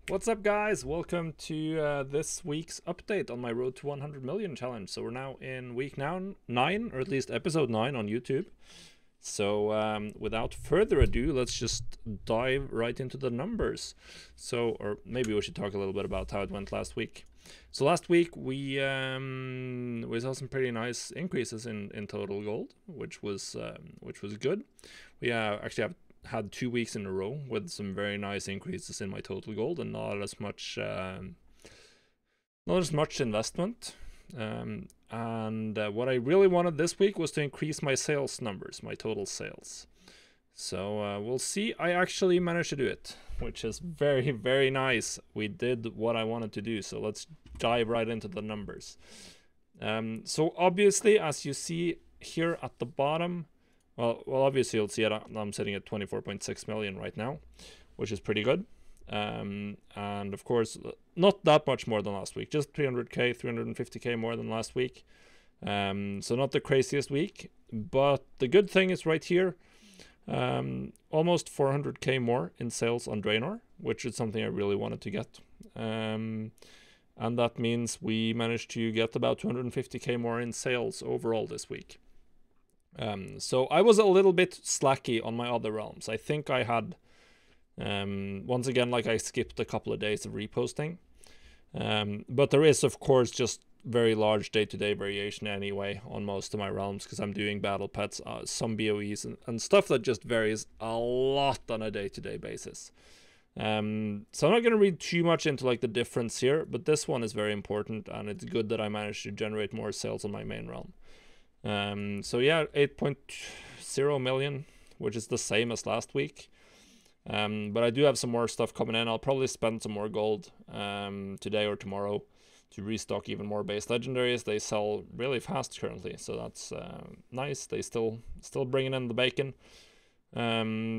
What's up, guys? Welcome to this week's update on my Road to 100 Million challenge. So we're now in week 9, or at least episode 9 on YouTube. So without further ado, let's just dive right into the numbers. Or maybe we should talk a little bit about how it went last week. So last week we saw some pretty nice increases in total gold, which was good. We actually have had 2 weeks in a row with some very nice increases in my total gold and not as much investment. And what I really wanted this week was to increase my sales numbers, my total sales. So we'll see. I actually managed to do it, which is very, very nice. We did what I wanted to do. So let's dive right into the numbers. So obviously, as you see here at the bottom, well, obviously you'll see it. I'm sitting at 24.6 million right now, which is pretty good. And of course, not that much more than last week, just 300k, 350k more than last week. So not the craziest week, but the good thing is right here, almost 400k more in sales on Draenor, which is something I really wanted to get. And that means we managed to get about 250k more in sales overall this week. So I was a little bit slacky on my other realms. I think I had, once again, like I skipped a couple of days of reposting. But there is, of course, just very large day-to-day variation anyway on most of my realms because I'm doing battle pets, some BOEs, and stuff that just varies a lot on a day-to-day basis. So I'm not going to read too much into like the difference here, but this one is very important, and it's good that I managed to generate more sales on my main realm. So yeah, 8.0 million, which is the same as last week. But I do have some more stuff coming in. I'll probably spend some more gold today or tomorrow to restock even more base legendaries. They sell really fast currently, so that's nice. They still bringing in the bacon.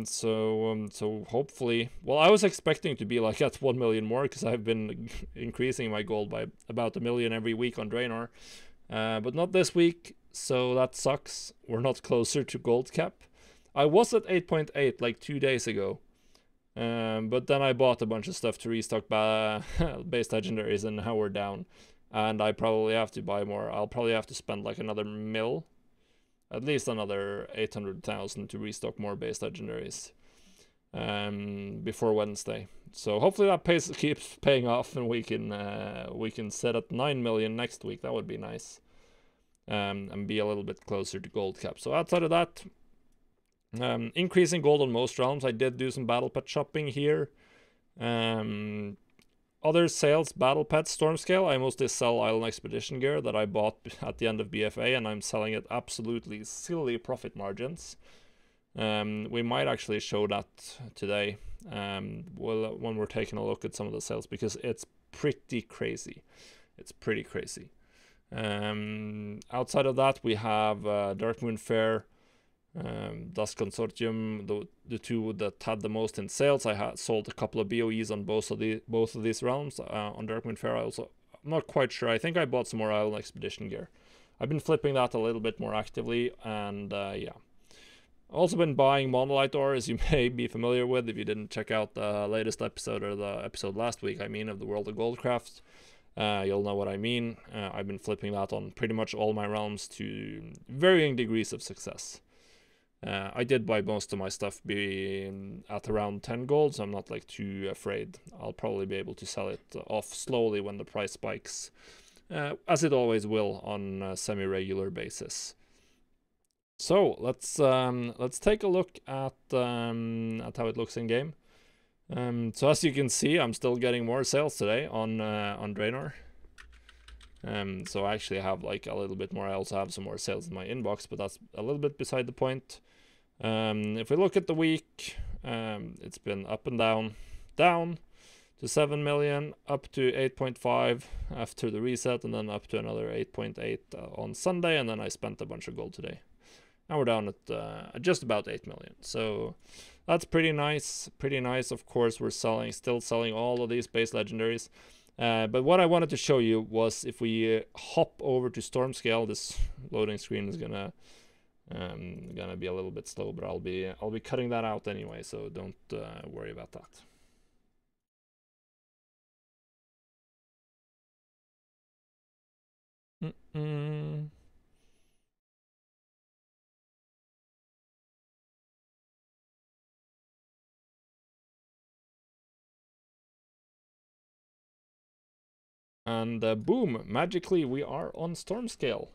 So hopefully, well, I was expecting to be like at 1 million more because I've been increasing my gold by about 1 million every week on Draenor. But not this week, so that sucks. We're not closer to gold cap. I was at 8.8 like 2 days ago, but then I bought a bunch of stuff to restock base legendaries, and now we're down. And I probably have to buy more. I'll probably have to spend like another mil, at least another 800,000 to restock more base legendaries before Wednesday. So hopefully that keeps paying off, and we can set at 9 million next week. That would be nice, and be a little bit closer to gold cap. So outside of that, increasing gold on most realms. I did do some battle pet shopping here. Other sales, battle pets, storm scale. I mostly sell Island Expedition gear that I bought at the end of BFA, and I'm selling at absolutely silly profit margins. We might actually show that today, when we're taking a look at some of the sales, because it's pretty crazy. It's pretty crazy. Outside of that, we have Dark Moon Fair, Dusk Consortium, the two that had the most in sales. I had sold a couple of BOEs on both of these realms. On Dark Moon Fair, I'm not quite sure. I think I bought some more Island Expedition gear. I've been flipping that a little bit more actively, and yeah. Also been buying Monolite ore, as you may be familiar with if you didn't check out the latest episode, or the episode last week, I mean, of the World of Goldcraft. You'll know what I mean. I've been flipping that on pretty much all my realms to varying degrees of success. I did buy most of my stuff being at around 10 gold, so I'm not like too afraid. I'll probably be able to sell it off slowly when the price spikes, as it always will on a semi-regular basis. So let's take a look at how it looks in game. So as you can see, I'm still getting more sales today on Draenor. So I actually have like a little bit more. I also have some more sales in my inbox, but that's a little bit beside the point. If we look at the week, it's been up and down to 7 million, up to 8.5 after the reset, and then up to another 8.8 on Sunday, and then I spent a bunch of gold today. Now we're down at just about 8 million. So that's pretty nice. Pretty nice. Of course, we're still selling all of these base legendaries. But what I wanted to show you was, if we hop over to storm scale, this loading screen is gonna be a little bit slow, but I'll be cutting that out anyway, so don't worry about that. And boom, magically we are on storm scale.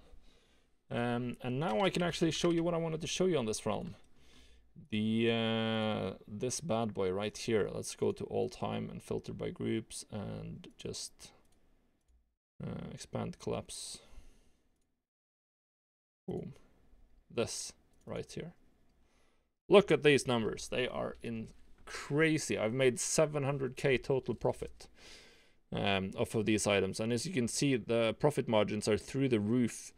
And now I can actually show you what I wanted to show you on this realm. This bad boy right here. Let's go to all time and filter by groups and just expand collapse. Boom. This right here. Look at these numbers. They are in crazy. I've made 700k total profit off of these items, and as you can see, the profit margins are through the roof.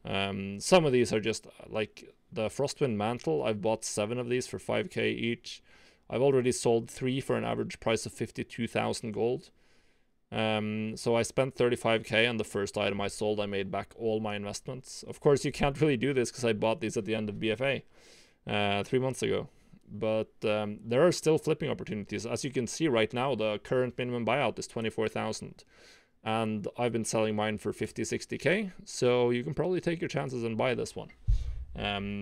Some of these are just like the Frostwind Mantle. I've bought 7 of these for 5k each. I've already sold 3 for an average price of 52,000 gold. So I spent 35k on the first item I sold. I made back all my investments. Of course, you can't really do this because I bought these at the end of BFA 3 months ago. But there are still flipping opportunities. As you can see right now, the current minimum buyout is 24,000. And I've been selling mine for 50-60k, so you can probably take your chances and buy this one.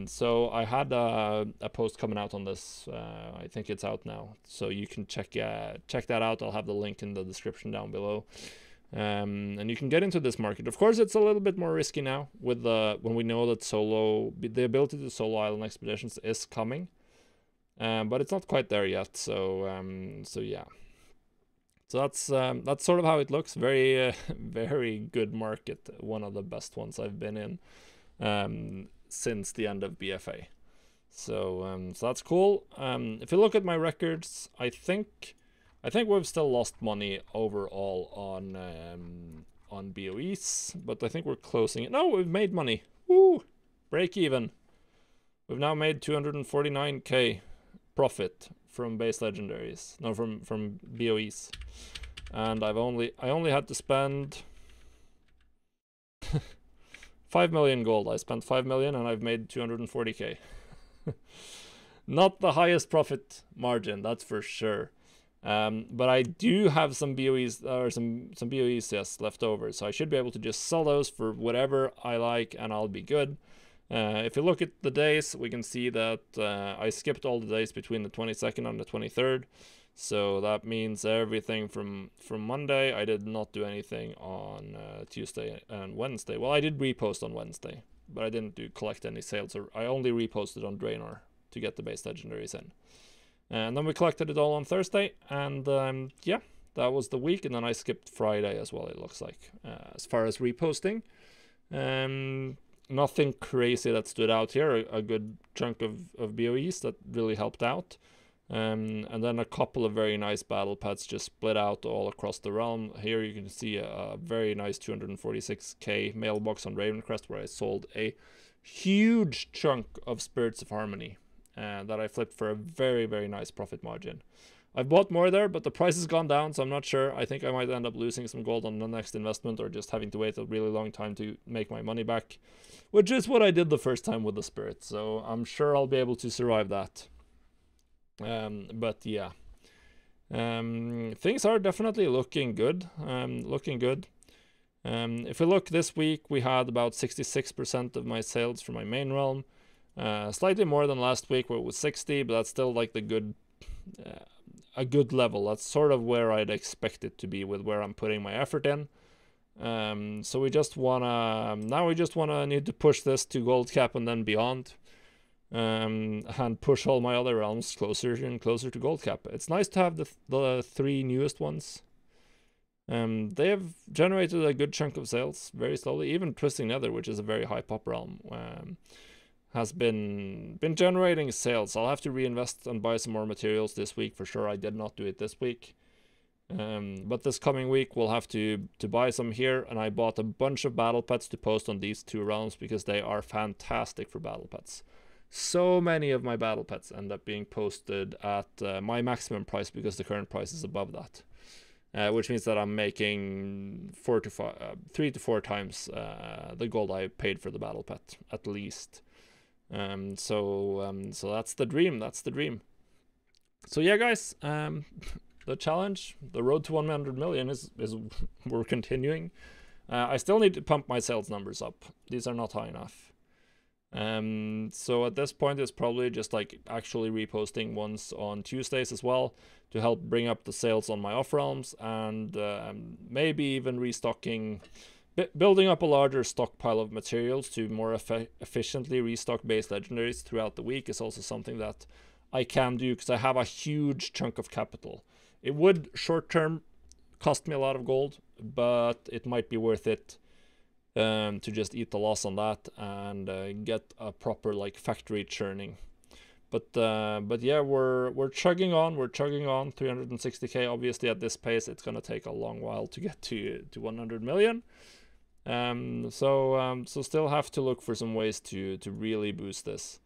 So I had a post coming out on this. I think it's out now, so you can check that out. I'll have the link in the description down below. And you can get into this market. Of course, it's a little bit more risky now with when we know that the ability to solo island expeditions is coming, but it's not quite there yet. So yeah. So that's sort of how it looks. Very very good market. One of the best ones I've been in since the end of BFA. So that's cool. If you look at my records, I think we've still lost money overall on BOEs, but I think we're closing it. No, we've made money. Woo! Break even. We've now made 249k profit from base legendaries. No, from BOEs. And I only had to spend 5 million gold. I spent 5 million and I've made 240k. Not the highest profit margin, that's for sure. But I do have some BOEs or some BOEs, yes, left over, so I should be able to just sell those for whatever I like and I'll be good. If you look at the days, we can see that I skipped all the days between the 22nd and the 23rd. So that means everything from Monday. I did not do anything on Tuesday and Wednesday. Well, I did repost on Wednesday, but I didn't collect any sales. Or I only reposted on Draenor to get the base legendaries in. And then we collected it all on Thursday. And yeah, that was the week. And then I skipped Friday as well, it looks like. As far as reposting. Nothing crazy that stood out here. A good chunk of BOEs that really helped out. And then a couple of very nice battle pets just split out all across the realm. Here you can see a very nice 246k mailbox on Ravencrest where I sold a huge chunk of Spirits of Harmony that I flipped for a very, very nice profit margin. I've bought more there, but the price has gone down, so I'm not sure. I think I might end up losing some gold on the next investment or just having to wait a really long time to make my money back, which is what I did the first time with the Spirit, so I'm sure I'll be able to survive that. But yeah, things are definitely looking good. If we look this week, we had about 66% of my sales from my main realm, slightly more than last week where it was 60, but that's still like a good level. That's sort of where I'd expect it to be with where I'm putting my effort in. So we just wanna need to push this to gold cap and then beyond. And push all my other realms closer and closer to gold cap. It's nice to have the 3 newest ones. They have generated a good chunk of sales very slowly. Even Twisting Nether, which is a very high pop realm, has been generating sales. I'll have to reinvest and buy some more materials this week for sure. I did not do it this week. But this coming week we'll have to buy some here, and I bought a bunch of battle pets to post on these 2 realms because they are fantastic for battle pets. So many of my battle pets end up being posted at my maximum price because the current price is above that, which means that I'm making 3 to 4 times the gold I paid for the battle pet at least. So that's the dream. That's the dream. So yeah, guys, the challenge, the road to 100 million is we're continuing. I still need to pump my sales numbers up. These are not high enough. So at this point, it's probably just like actually reposting once on Tuesdays as well to help bring up the sales on my off realms, and maybe even restocking, building up a larger stockpile of materials to more efficiently restock base legendaries throughout the week is also something that I can do because I have a huge chunk of capital. It would short term cost me a lot of gold, but it might be worth it to just eat the loss on that and get a proper like factory churning. But yeah, we're chugging on. We're chugging on. 360k. Obviously, at this pace, it's gonna take a long while to get to 100 million. So still have to look for some ways to really boost this.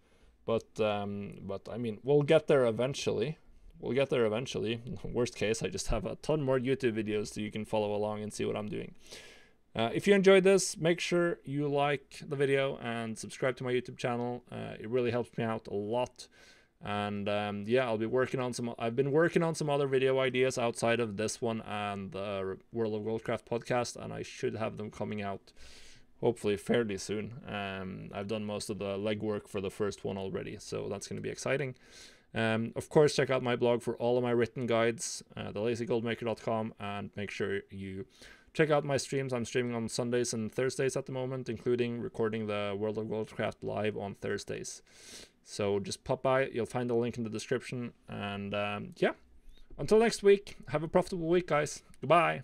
But I mean, we'll get there eventually. We'll get there eventually. Worst case, I just have a ton more YouTube videos so you can follow along and see what I'm doing. If you enjoyed this, make sure you like the video and subscribe to my YouTube channel. It really helps me out a lot. And yeah, I'll be working on some. I've been working on some other video ideas outside of this one and the World of Goldcraft podcast, and I should have them coming out hopefully fairly soon. I've done most of the legwork for the first one already, so that's going to be exciting. Of course, check out my blog for all of my written guides, thelazygoldmaker.com, and make sure you check out my streams. I'm streaming on Sundays and Thursdays at the moment, including recording the World of Goldcraft live on Thursdays. So just pop by. You'll find the link in the description. And yeah, until next week, have a profitable week, guys. Goodbye.